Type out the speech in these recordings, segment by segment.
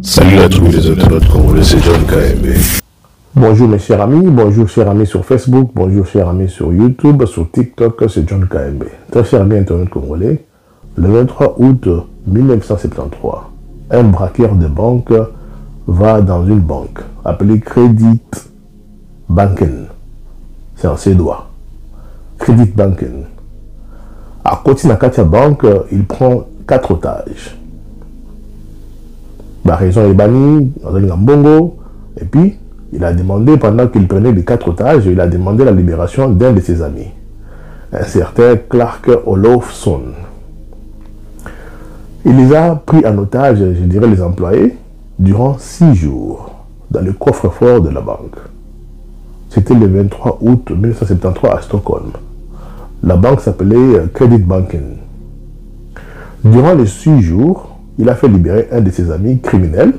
Salut à tous les internautes congolais, c'est John KMB. Bonjour mes chers amis sur Facebook, bonjour chers amis sur YouTube, sur TikTok, c'est John KMB. Très chers amis internautes congolais, le 23 août 1973, un braqueur de banque va dans une banque appelée Credit Banken. C'est en suédois. Credit Banken. À côté de la banque, il prend 4 otages. La raison est bannie, dans un bongo, et puis il a demandé, pendant qu'il prenait les 4 otages, il a demandé la libération d'un de ses amis, un certain Clark Olofsson. Il les a pris en otage, je dirais les employés, durant 6 jours, dans le coffre-fort de la banque. C'était le 23 août 1973 à Stockholm. La banque s'appelait Credit Banken. Durant les 6 jours, il a fait libérer un de ses amis criminels,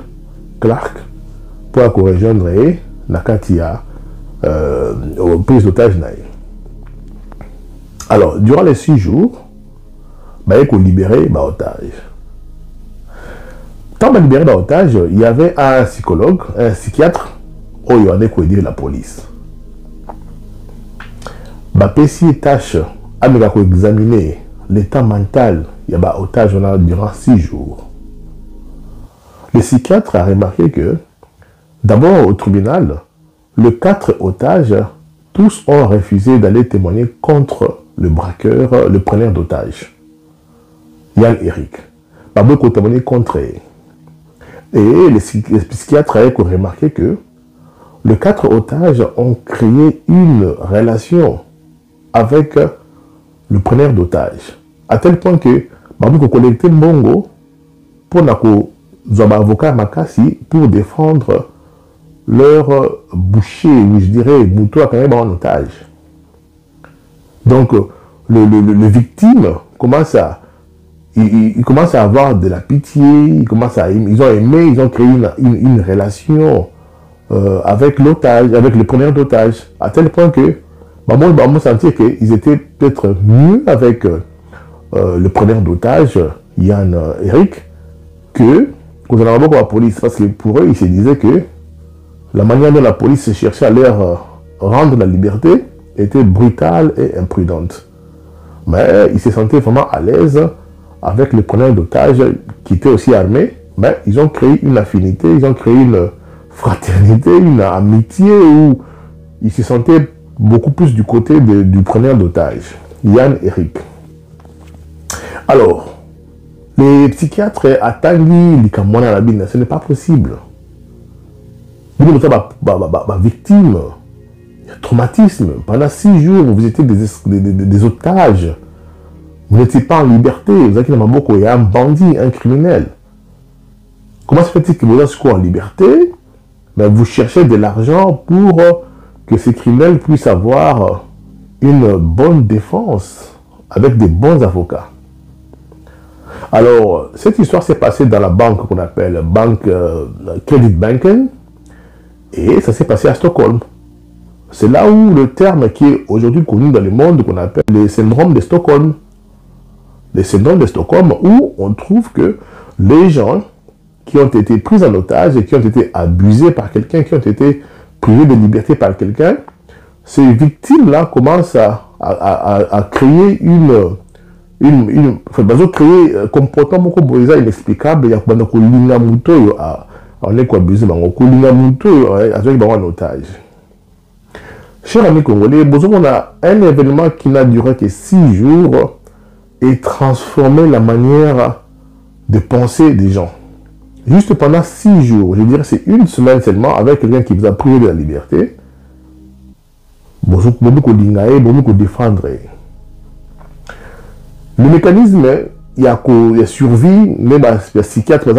Clark, pour rejoindre Nakatia aux prises d'otage. Alors, durant les 6 jours, il a libéré l'otage. Quand il a libéré l'otage, il y avait un psychologue, un psychiatre, où il a aidé la police. Il a tâche à examiner l'état mental il y a otage durant 6 jours. Le psychiatre a remarqué que, d'abord au tribunal, les 4 otages, tous ont refusé d'aller témoigner contre le braqueur, le preneur d'otages, Yann Eric. Pas beaucoup témoigné contre eux. Et le psychiatre a remarqué que les 4 otages ont créé une relation avec le preneur d'otages. À tel point que, Babou collecté Mbongo pour avocat Makassi pour défendre leur boucher, ou je dirais, Moutou à quand en otage. Donc, le victime commence à, il commence à avoir de la pitié, ils ont aimé, ils ont créé une relation avec l'otage, avec le preneur d'otage, à tel point que, on sentir qu'ils étaient peut-être mieux avec le preneur d'otage, Yann Eric, que pour la police, parce que pour eux, ils se disaient que la manière dont la police cherchait à leur rendre la liberté était brutale et imprudente. Mais ils se sentaient vraiment à l'aise avec le preneur d'otage qui était aussi armé, mais ils ont créé une affinité, ils ont créé une fraternité, une amitié où ils se sentaient beaucoup plus du côté du preneur d'otage, Yann Eric. Alors, les psychiatres attendent les ce n'est pas possible. Victime, traumatisme, pendant 6 jours, vous étiez des otages. Vous n'étiez pas en liberté, vous avez un bandit, un criminel. Comment se fait-il que vous êtes en liberté? Vous cherchez de l'argent pour que ces criminels puissent avoir une bonne défense avec des bons avocats. Alors, cette histoire s'est passée dans la banque qu'on appelle Banque Credit Banken, et ça s'est passé à Stockholm. C'est là où le terme qui est aujourd'hui connu dans le monde qu'on appelle le syndrome de Stockholm. Le syndrome de Stockholm, où on trouve que les gens qui ont été pris en otage et qui ont été abusés par quelqu'un, qui ont été privés de liberté par quelqu'un, ces victimes-là commencent à créer créer un comportement inexplicable. Il y a un otage. Chers amis congolais, on a un événement qui n'a duré que 6 jours et transformé la manière de penser des gens. Juste pendant 6 jours, je dirais c'est une semaine seulement, avec quelqu'un qui vous a privé de la liberté, vous défendre. Le mécanisme, il y a survie, même les psychiatres, le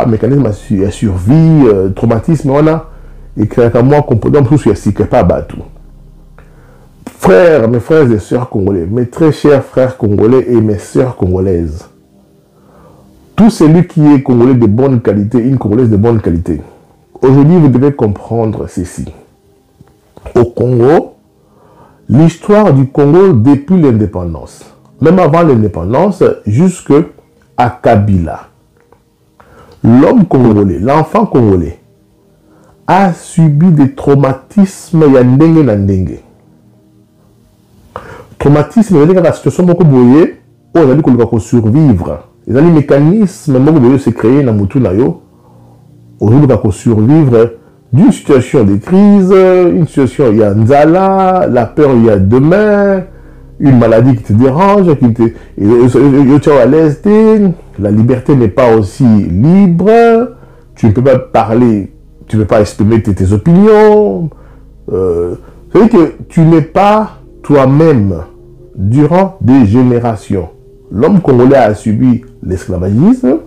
mécanisme de survie, traumatisme, on a, et créé comme moi, composant tout ce qui n'est pas battu. Frères, mes frères et sœurs congolais, mes très chers frères congolais et mes sœurs congolaises, tout celui qui est congolais de bonne qualité, une congolaise de bonne qualité, aujourd'hui vous devez comprendre ceci. Au Congo, l'histoire du Congo depuis l'indépendance, même avant l'indépendance, jusqu'à Kabila. L'homme congolais, l'enfant congolais, a subi des traumatismes il y a ndenge na ndenge. Traumatisme, il y a la situation beaucoup boyée, où on a dit qu'on doit survivre. Il y a des mécanismes beaucoup boyés se créer dans mutu na yo, où on doit survivre d'une situation de crise, une situation il y a nzala, la peur il y a demain, une maladie qui te dérange, qui te à l'aise, la liberté n'est pas aussi libre, tu ne peux pas parler, tu ne peux pas exprimer tes opinions. C'est-à-dire que tu n'es pas toi-même durant des générations. L'homme congolais a subi l'esclavagisme.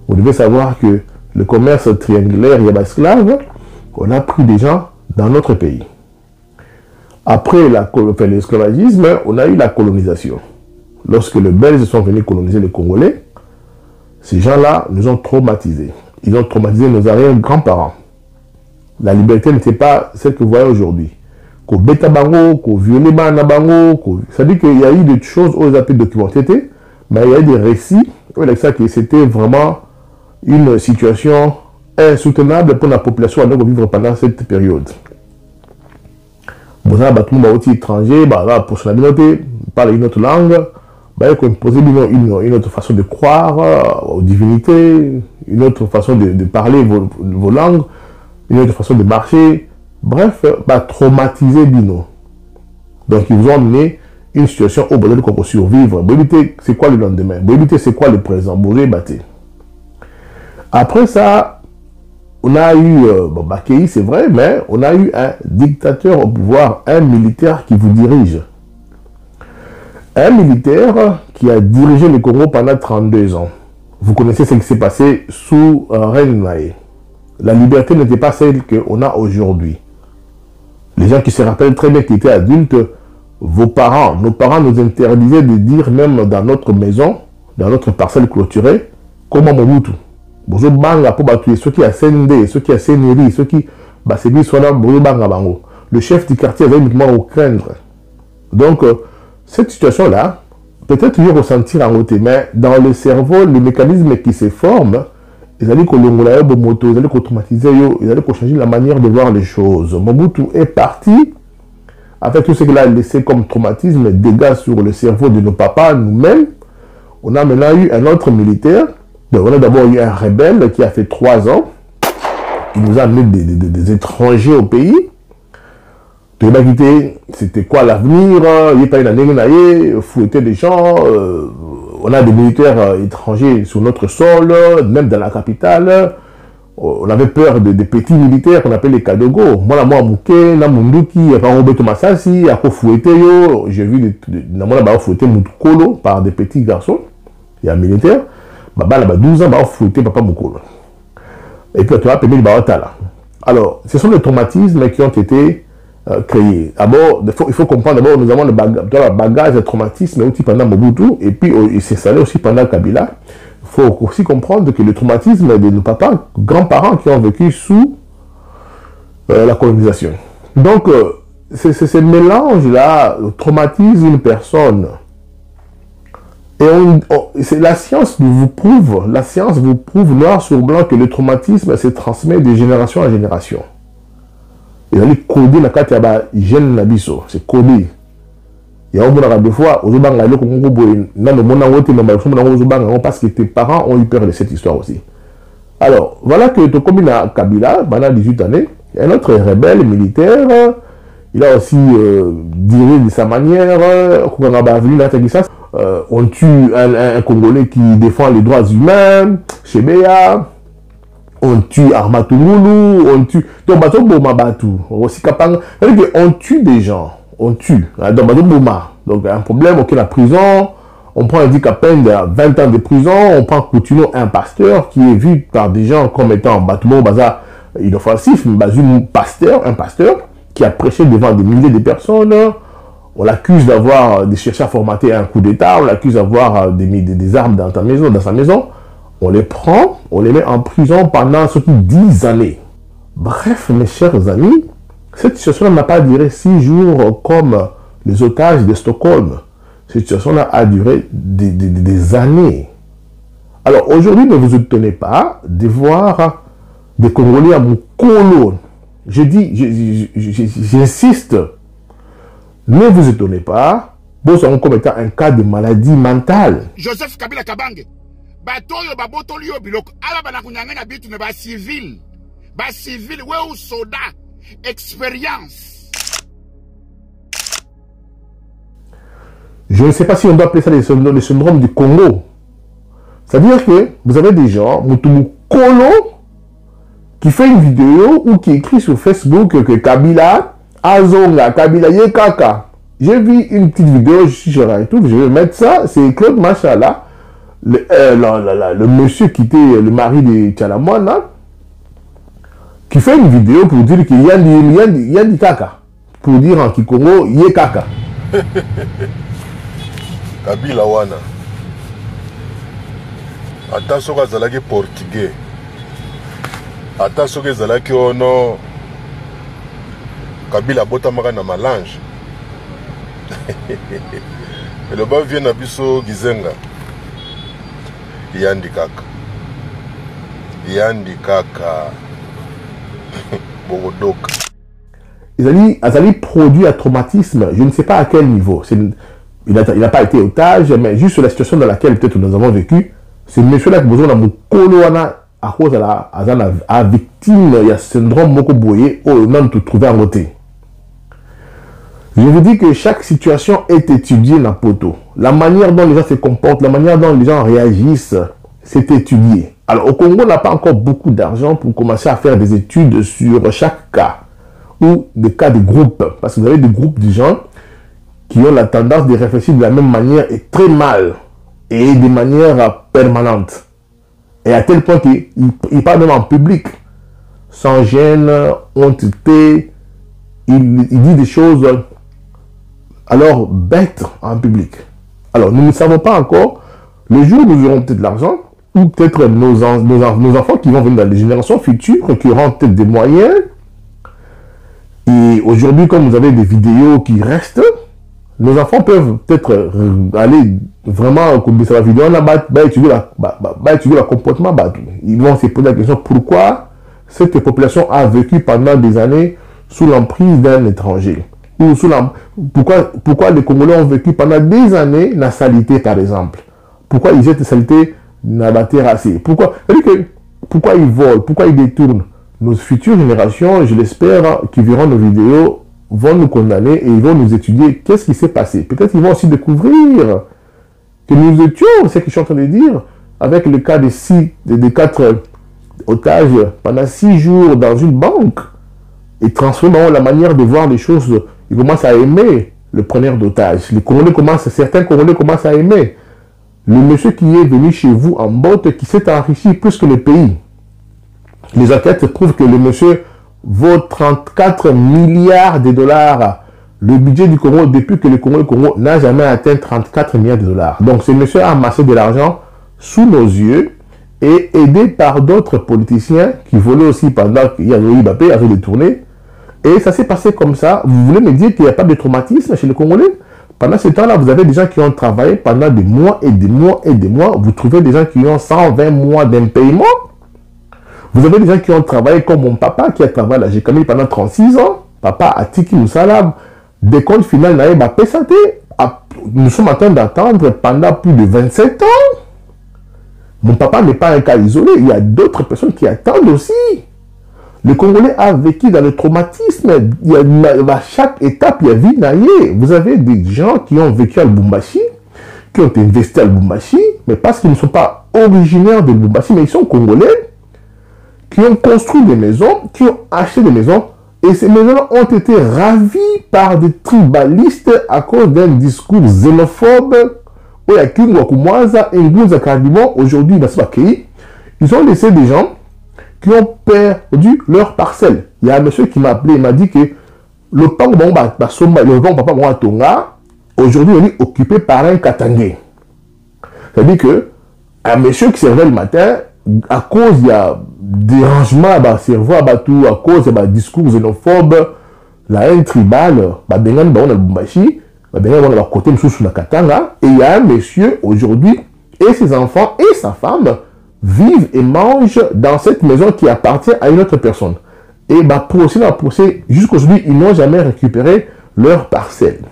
Vous devez savoir que le commerce triangulaire et esclave, on a pris des gens dans notre pays. Après l'esclavagisme, on a eu la colonisation. Lorsque les Belges sont venus coloniser les Congolais, ces gens-là nous ont traumatisés. Ils ont traumatisé nos arrière-grands-parents. La liberté n'était pas celle que vous voyez aujourd'hui. Qu'on bêta bango, qu'on violait bango, ça dit qu'il y a eu des choses où ils ont pu documenter, mais il y a eu des récits où il a que c'était vraiment une situation insoutenable pour la population à vivre pendant cette période. Vous avez tout le monde étranger, pour son habileté, parler une autre langue, il faut imposer une autre façon de croire aux divinités, une autre façon de parler vos langues, une autre façon de marcher. Bref, traumatiser Bino. Donc, ils vous ont amené une situation où vous allez survivre. C'est quoi le lendemain? C'est quoi le présent? Après ça, on a eu, Bakei, c'est vrai, mais on a eu un dictateur au pouvoir, un militaire qui vous dirige. Un militaire qui a dirigé le Congo pendant 32 ans. Vous connaissez ce qui s'est passé sous Reine Naé. La liberté n'était pas celle qu'on a aujourd'hui. Les gens qui se rappellent très bien qu'ils étaient adultes, nos parents nous interdisaient de dire même dans notre maison, dans notre parcelle clôturée, comment Mobutu. Bozo banga pour battre ceux qui a Sende, ceux qui a Sénéri, ceux qui Bassébi soit là, Bozo banga bango. Le chef du quartier avait uniquement au craindre. Donc, cette situation-là, peut-être mieux ressentir en côté, mais dans le cerveau, le mécanisme qui se forme, ils allaient ils allaient traumatiser, ils allaient changer la manière de voir les choses. Mobutu est parti avec tout ce qu'il a laissé comme traumatisme, dégâts sur le cerveau de nos papas, nous-mêmes. On a maintenant eu un autre militaire. On a d'abord eu un rebelle qui a fait 3 ans. Il nous a amené des étrangers au pays. C'était quoi l'avenir? Il n'y a pas eu fouetter des gens. On a des militaires étrangers sur notre sol, même dans la capitale. On avait peur des petits militaires qu'on appelle les Kadogo. Moi, la Mouké, la Munduki, Roberto Massassi, à fouetter. J'ai vu fouetter Moukolo par des petits garçons. Il y a un militaire. Baba là 12 ans, bah fouetter papa Moukolo. Et puis tu vas payer le baotala. Alors, ce sont les traumatismes qui ont été créés. D'abord, il faut comprendre d'abord nous avons le bagage de traumatisme aussi pendant Mobutu et puis il s'est installé aussi pendant Kabila. Il faut aussi comprendre que le traumatisme de nos papas, grands-parents qui ont vécu sous la colonisation. Donc, ce mélange-là traumatise une personne. Et la science vous prouve noir sur blanc que le traumatisme se transmet de génération en génération. Et là, codé la carte ya gène nabiso, c'est codé. Il y a un des fois, parce que tes parents ont eu peur de cette histoire aussi. Alors, voilà que tu commune à Kabila, pendant 18 années, il y a un autre rebelle militaire, il a aussi dirigé de sa manière, on tue un Congolais qui défend les droits humains, Chebeya, on tue Armatoumoulou, on tue... Donc, on tue des gens, on tue. Donc, un problème, ok, la prison, on prend un dit qu'à peine de 20 ans de prison, on prend Coutinho, un pasteur qui est vu par des gens comme étant Batoumo, Baza, inoffensif, mais un pasteur qui a prêché devant des milliers de personnes. On l'accuse d'avoir cherché à formater un coup d'État, on l'accuse d'avoir des armes dans sa maison. On les prend, on les met en prison pendant ce qui 10 années. Bref, mes chers amis, cette situation n'a pas duré 6 jours comme les otages de Stockholm. Cette situation-là a duré des années. Alors aujourd'hui, ne vous étonnez pas de voir des Congolais à mon colon. Je dis, j'insiste, ne vous étonnez pas, bon, ça comme étant un cas de maladie mentale. Joseph Kabila Kabange, batoyo babotolio biloko, ala banakunyanga na bitu ne ba civil, ouais ou soldat, expérience. Je ne sais pas si on doit appeler ça le syndrome du Congo. C'est-à-dire que vous avez des gens, Mutumu Kolo, qui fait une vidéo ou qui écrit sur Facebook que Kabila, Azonga, Kabila, Yekaka. J'ai vu une petite vidéo, je suis sur YouTube, je vais mettre ça, c'est Claude Machala, le monsieur qui était le mari de Tchalamwana, qui fait une vidéo pour dire qu'il y a du Kaka. Pour dire en Kikongo, Yekaka. Kabila wana ata soki azalaki portugais ata soki ezalaki ono Kabila abotamaka na malange eloba vie na biso Gizenga yandi kaka bogodoka. Azali produit à traumatisme, je ne sais pas à quel niveau. Il n'a pas été otage, mais juste la situation dans laquelle peut-être nous avons vécu, c'est monsieur-là qui a besoin de coloana à cause de la victime, il y a syndrome Mokoboye, où on tout trouvé en côté. Je vous dis que chaque situation est étudiée dans le poteau. La manière dont les gens se comportent, la manière dont les gens réagissent, c'est étudié. Alors au Congo, on n'a pas encore beaucoup d'argent pour commencer à faire des études sur chaque cas, ou des cas de groupe, parce que vous avez des groupes de gens qui ont la tendance de réfléchir de la même manière et très mal, et de manière permanente. Et à tel point qu'ils parlent même en public, sans gêne, honteté, il dit des choses alors bêtes en public. Alors nous ne savons pas encore, le jour où nous aurons peut-être l'argent, ou peut-être nos enfants qui vont venir dans les générations futures, qui auront peut-être des moyens. Et aujourd'hui, comme vous avez des vidéos qui restent, nos enfants peuvent peut-être aller vraiment comme ça la vidéo, étudier le comportement. Ils vont se poser la question pourquoi cette population a vécu pendant des années sous l'emprise d'un étranger. Ou pourquoi les Congolais ont vécu pendant des années la saleté, par exemple. Pourquoi ils jettent la saleté dans la terrassée. Pourquoi ils volent, pourquoi ils détournent. Nos futures générations, je l'espère, qui verront nos vidéos, vont nous condamner et ils vont nous étudier qu'est-ce qui s'est passé. Peut-être qu'ils vont aussi découvrir que nous étions, c'est ce que je suis en train de dire, avec le cas des 4 otages pendant 6 jours dans une banque, et transforment la manière de voir les choses. Ils commencent à aimer le preneur d'otages. Certains Congolais commencent à aimer le monsieur qui est venu chez vous en botte, qui s'est enrichi plus que le pays. Les enquêtes prouvent que le monsieur vaut 34 milliards de dollars. Le budget du Congo, depuis que le Congo n'a jamais atteint 34 milliards de dollars. Donc ce monsieur a amassé de l'argent sous nos yeux et aidé par d'autres politiciens qui volaient aussi pendant qu'il y a eu Mbappé avait détourné. Et ça s'est passé comme ça. Vous voulez me dire qu'il n'y a pas de traumatisme chez les Congolais? Pendant ce temps-là, vous avez des gens qui ont travaillé pendant des mois et des mois et des mois. Vous trouvez des gens qui ont 120 mois d'impayement. Vous avez des gens qui ont travaillé comme mon papa qui a travaillé à la GKM pendant 36 ans. Papa a Tiki Moussalab. Des comptes finales n'avaient pas payé. Nous sommes en train d'attendre pendant plus de 27 ans. Mon papa n'est pas un cas isolé. Il y a d'autres personnes qui attendent aussi. Le Congolais a vécu dans le traumatisme. À chaque étape, il y a vie naïe. Vous avez des gens qui ont vécu à Lubumbashi, qui ont investi à Lubumbashi, mais parce qu'ils ne sont pas originaires de Lubumbashi, mais ils sont Congolais, qui ont construit des maisons, qui ont acheté des maisons, et ces maisons ont été ravies par des tribalistes à cause d'un discours xénophobe. Aujourd'hui, ils ont laissé des gens qui ont perdu leur parcelle. Il y a un monsieur qui m'a appelé, il m'a dit que le pan papa Tonga, aujourd'hui, on est occupé par un Katangé. C'est-à-dire que un monsieur qui se réveille le matin, à cause il y a dérangement à à cause de discours xénophobe, la haine tribale, et il y a un monsieur aujourd'hui, et ses enfants et sa femme vivent et mangent dans cette maison qui appartient à une autre personne. Et procès, jusqu'aujourd'hui, ils n'ont jamais récupéré leur parcelle.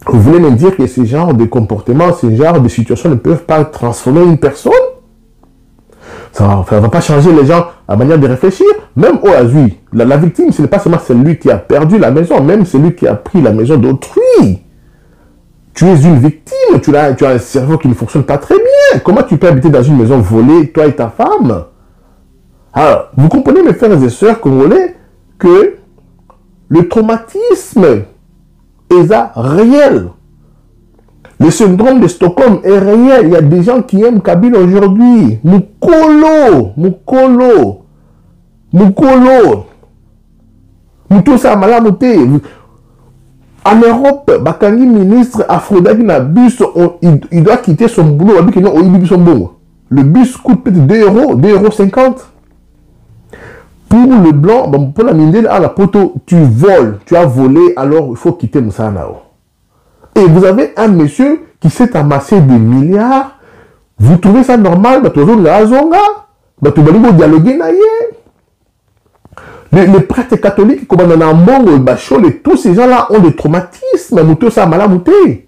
Vous voulez me dire que ce genre de comportement, ce genre de situation ne peuvent pas transformer une personne? Ça ne va pas changer les gens à manière de réfléchir. Même au Azui, la victime, ce n'est pas seulement celui qui a perdu la maison, même celui qui a pris la maison d'autrui. Tu es une victime, tu as un cerveau qui ne fonctionne pas très bien. Comment tu peux habiter dans une maison volée, toi et ta femme? Alors, vous comprenez, mes frères et sœurs congolais, que le traumatisme est réel. Le syndrome de Stockholm est réel. Il y a des gens qui aiment Kabila aujourd'hui. Mukolo. Mutosa Malamute. En Europe, Bakangi ministre Aphrodite na bus, il doit quitter son boulot. Le bus coûte peut-être 2 euros, 2,50 €. Pour le blanc, pour la mine à la poteau, tu voles, tu as volé, alors il faut quitter Moussanao. Et vous avez un monsieur qui s'est amassé des milliards. Vous trouvez ça normal? Les prêtres catholiques, comme on a un Bachol, et tous ces gens-là ont des traumatismes. Moutosa Malamouté.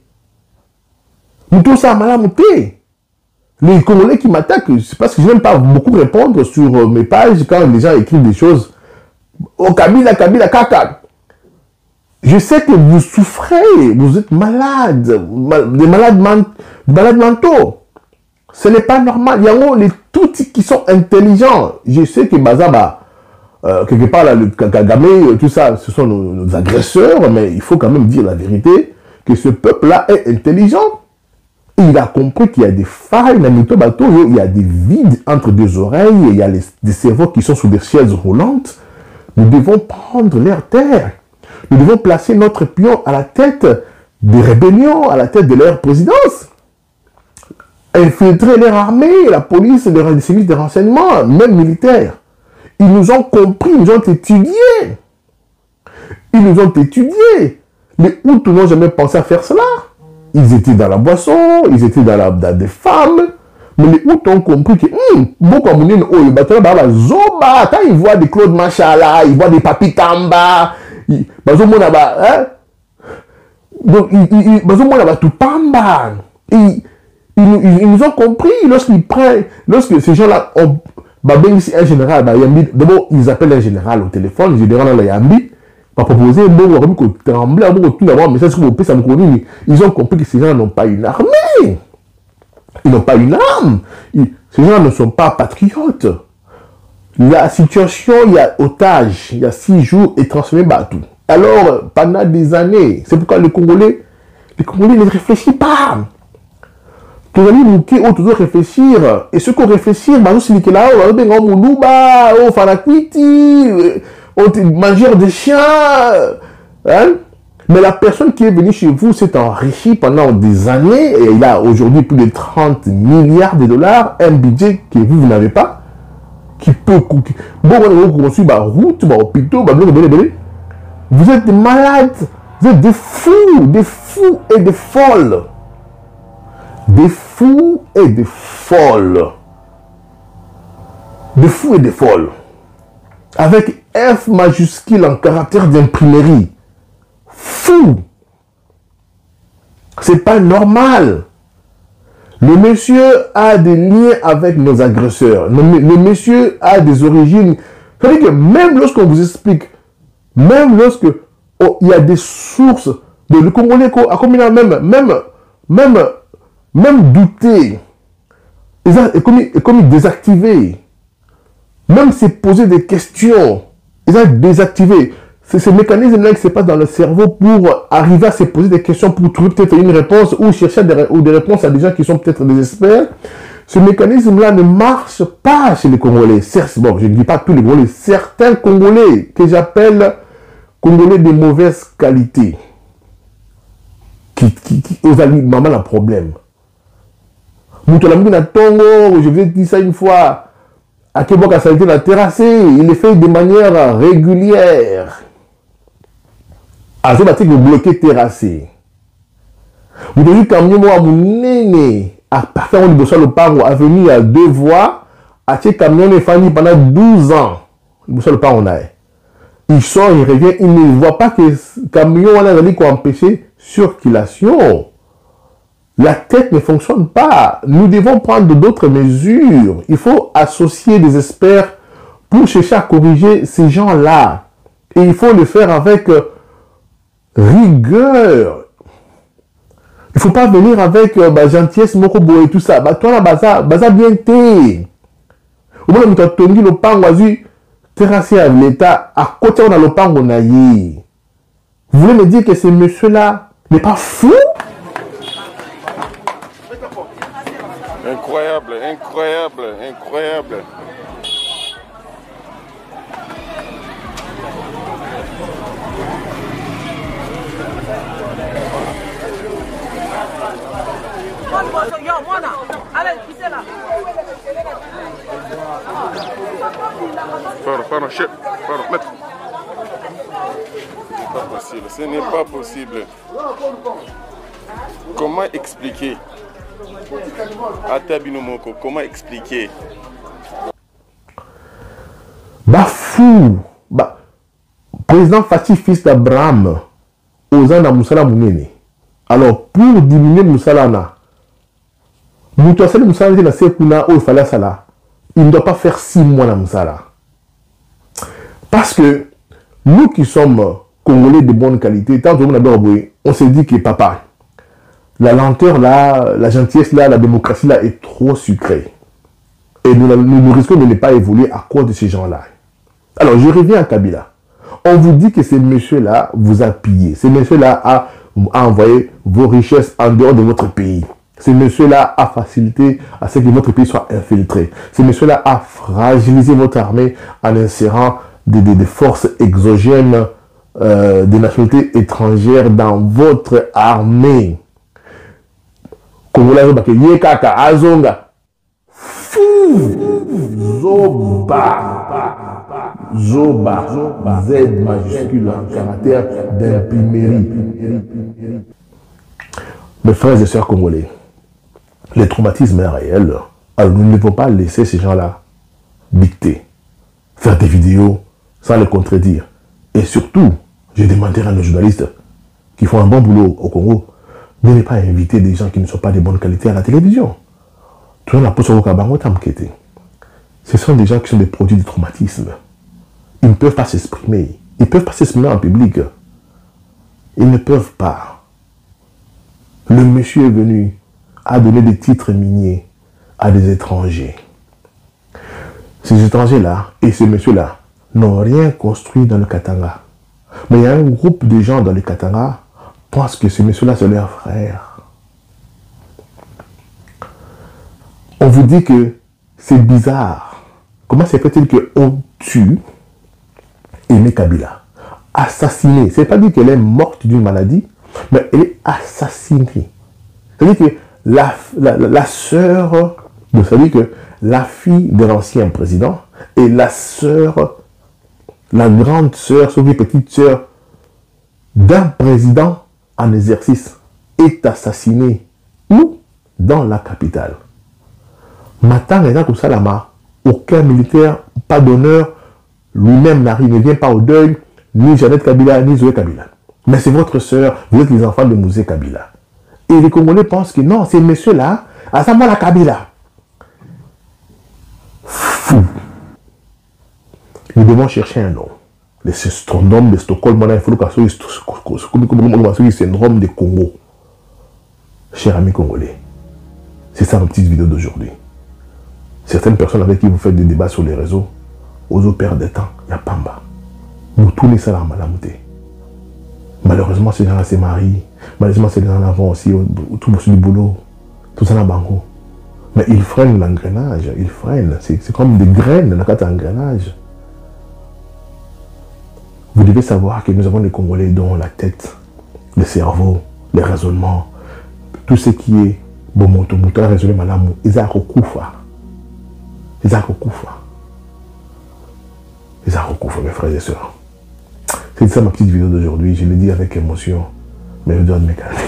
Les Congolais qui m'attaquent, c'est parce que je n'aime pas beaucoup répondre sur mes pages quand les gens écrivent des choses. Oh, Kabila, Kaka. Je sais que vous souffrez, vous êtes malade, des malades mentaux. Ce n'est pas normal. Il y a les tout qui sont intelligents. Je sais que Bazaba, quelque part, là, le Kagame, tout ça, ce sont nos agresseurs, mais il faut quand même dire la vérité, que ce peuple-là est intelligent. Il a compris qu'il y a des failles, il y a des vides entre deux oreilles, il y a des cerveaux qui sont sous des chaises roulantes. Nous devons prendre leur terre. Nous devons placer notre pion à la tête des rébellions, à la tête de leur présidence. Infiltrer leur armée, la police, les services de renseignement, même militaires. Ils nous ont compris, ils nous ont étudiés. Les Hutus n'ont jamais pensé à faire cela. Ils étaient dans la boisson, ils étaient dans des femmes. Mais les Hutus ont compris que, quand ils voient des Claude Machala, ils voient des Papi Tamba, ils nous ont compris lorsque ces gens-là ont un général, d'abord ils appellent un général au téléphone, le général là Yambi, va proposer ils ont compris que ces gens n'ont pas une armée, ils n'ont pas une arme, ces gens ne sont pas patriotes. La situation, il y a otage, il y a 6 jours et transformé Batou. Alors, pendant des années, c'est pourquoi les Congolais ne réfléchissent pas. Tous les gens toujours réfléchir. Et ceux qui réfléchissent, c'est là, on fanakwiti, mangeur de chiens. Hein? Mais la personne qui est venue chez vous s'est enrichie pendant des années et il a aujourd'hui plus de 30 milliards de dollars, un budget que vous n'avez pas. Qui peut construire ma route, ma hôpital, vous êtes des malades, vous êtes des fous et des folles. Des fous et des folles. Des fous et des folles. Avec F majuscule en caractère d'imprimerie. Fou. C'est pas normal. Le monsieur a des liens avec nos agresseurs. Le monsieur a des origines. C'est-à-dire que même lorsqu'on vous explique, même lorsque il y a des sources, le Congolais a même douté, comme désactivé, même se poser des questions, ils ont désactivé. C'est ce mécanisme-là qui se passe dans le cerveau pour arriver à se poser des questions, pour trouver peut-être une réponse ou chercher des réponses à des gens qui sont peut-être des experts. Ce mécanisme-là ne marche pas chez les Congolais. Bon, je ne dis pas tous les Congolais, certains Congolais que j'appelle Congolais de mauvaise qualité, qui ont un problème. Je vous ai dit ça une fois, à Québec, ça a été la terrassé, il est fait de manière régulière. Azo batik bloqué terrassé. Vous devez camion moi mon nene à partir de Bossa Lopango, avenue à 2 voies, à ce camion est fanny pendant 12 ans. Bossa Lopango, il sort, il revient, il ne voit pas que le camion a empêcher circulation. La tête ne fonctionne pas. Nous devons prendre d'autres mesures. Il faut associer des experts pour chercher à corriger ces gens-là. Et il faut le faire avec rigueur. Il ne faut pas venir avec gentillesse, mokobo et tout ça. Toi, là, baza bien té. Au moins, tu as tongi le pango, terrassé à l'État, à côté on a le pango naïe. Vous voulez me dire que ce monsieur-là n'est pas fou? Incroyable, incroyable, incroyable. Pardon, chef. Pardon, maître. Pas possible, ce n'est pas possible. Comment expliquer? Atabinomoko, comment expliquer? Bah fou! Bah, président Fatih, fils d'Abraham, Ozana Moussala Mounene. Alors, pour diminuer Moussalana, Moutouassel Moussala était dans Sekuna, où il fallait ça là. Il ne doit pas faire 6 mois dans Moussala. Parce que nous qui sommes Congolais de bonne qualité, tant que on s'est dit que papa, la lenteur là, la gentillesse là, la démocratie là est trop sucrée. Et nous risquons de ne pas évoluer à cause de ces gens-là. Alors, je reviens à Kabila. On vous dit que ce monsieur-là vous a pillé. Ce monsieur-là a envoyé vos richesses en dehors de votre pays. Ce monsieur-là a facilité à ce que votre pays soit infiltré. Ce monsieur-là a fragilisé votre armée en insérant des forces exogènes des nationalités étrangères dans votre armée. Congolais, Yekaka, Azonga, fou, Zoba, Z majuscule en caractère d'imprimerie. Mes frères et sœurs congolais, le traumatisme est réel. Alors nous ne devons pas laisser ces gens-là dicter, faire des vidéos sans les contredire. Et surtout, je demanderai à nos journalistes qui font un bon boulot au Congo de ne pas inviter des gens qui ne sont pas de bonne qualité à la télévision. Ce sont des gens qui sont des produits du traumatisme. Ils ne peuvent pas s'exprimer. Ils ne peuvent pas s'exprimer en public. Ils ne peuvent pas. Le monsieur est venu à donner des titres miniers à des étrangers. Ces étrangers-là et ce monsieur-là n'ont rien construit dans le Katanga. Mais il y a un groupe de gens dans le Katanga qui pensent que ce monsieur-là, c'est leur frère. On vous dit que c'est bizarre. Comment se fait-il qu'on tue Aimé Kabila? Assassinée. Ce n'est pas dire qu'elle est morte d'une maladie, mais elle est assassinée. C'est-à-dire que la sœur, c'est-à-dire que la fille de l'ancien président et la sœur, la grande sœur, sauf une petite sœur d'un président en exercice est assassinée. Où? Dans la capitale. Maintenant, aucun militaire, pas d'honneur, lui-même ne vient pas au deuil, ni Jeannette Kabila, ni Zoé Kabila. Mais c'est votre sœur, vous êtes les enfants de Mouzé Kabila. Et les Congolais pensent que non, ces messieurs-là, à ça, moi la Kabila. Fou. Nous devons chercher un nom. Le syndrome de Stockholm, il faut le syndrome de Congo. Chers amis congolais, c'est ça ma petite vidéo d'aujourd'hui. Certaines personnes avec qui vous faites des débats sur les réseaux, aux autres perdent des temps, il y a Pamba. Nous tournons ça à Malamouté. Malheureusement, ces gens-là se marient. Malheureusement, ces gens-là vont aussi tout du boulot. Tout ça dans Bango. Mais ils freinent l'engrenage. Ils freinent. C'est comme des graines dans le engrenage. Vous devez savoir que nous avons des Congolais dont la tête, le cerveau, les raisonnements, tout ce qui est bon, moto, raisonner malamou, ils ont recouvert. Ils ont recouvert. Ils ont recouvert, mes frères et sœurs. C'est ça ma petite vidéo d'aujourd'hui. Je l'ai dit avec émotion. Mais je dois me calmer.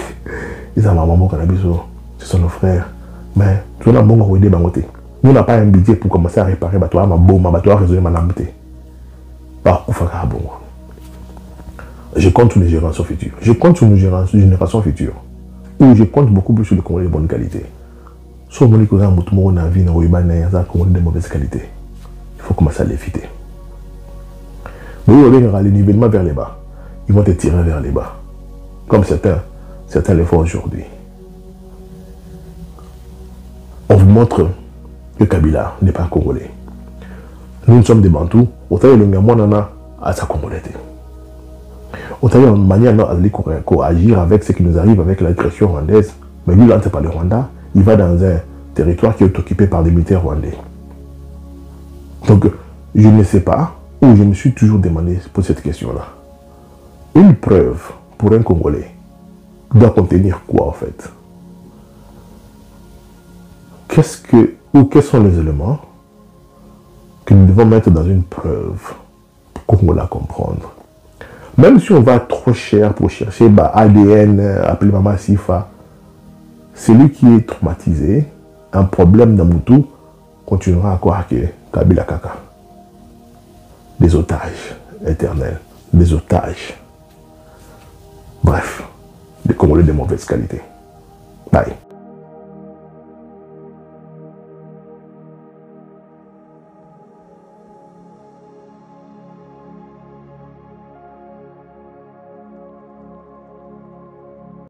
Ils ont ma maman cannabis. Ce sont nos frères. Mais tout le monde a aidé Bangoté. Nous n'avons pas un budget pour commencer à réparer Batoa, ma bombe, Batoa, résoudre ma lampe. Par Koufaka Bongo. Je compte sur les générations futures. Je compte sur nos générations futures. Ou je compte beaucoup plus sur les Congolais de bonne qualité. Soit on dit que on a vie dans de mauvaise qualité. Il faut commencer à l'éviter. Mais vous voyez les nivellements vers les bas. Ils vont te tirer vers les bas. Comme certains le font aujourd'hui. On vous montre que Kabila n'est pas congolais. Nous sommes des Bantous. Autant le Ngamouanana à sa Congolais. Autant il y a une manière d'agir avec ce qui nous arrive avec l'agression rwandaise. Mais lui, là, c'est pas le Rwanda. Il va dans un territoire qui est occupé par des militaires rwandais. Donc, je ne sais pas, ou je me suis toujours demandé pour cette question-là. Une preuve pour un Congolais doit contenir quoi, en fait? Quels sont les éléments que nous devons mettre dans une preuve pour qu'on la comprendre? Même si on va trop cher pour chercher ADN, appeler Maman Sifa, celui qui est traumatisé, un problème dans Moutou, continuera à croire que Kabila Kaka. Des otages éternels, des otages. Bref, des Congolais de mauvaise qualité. Bye.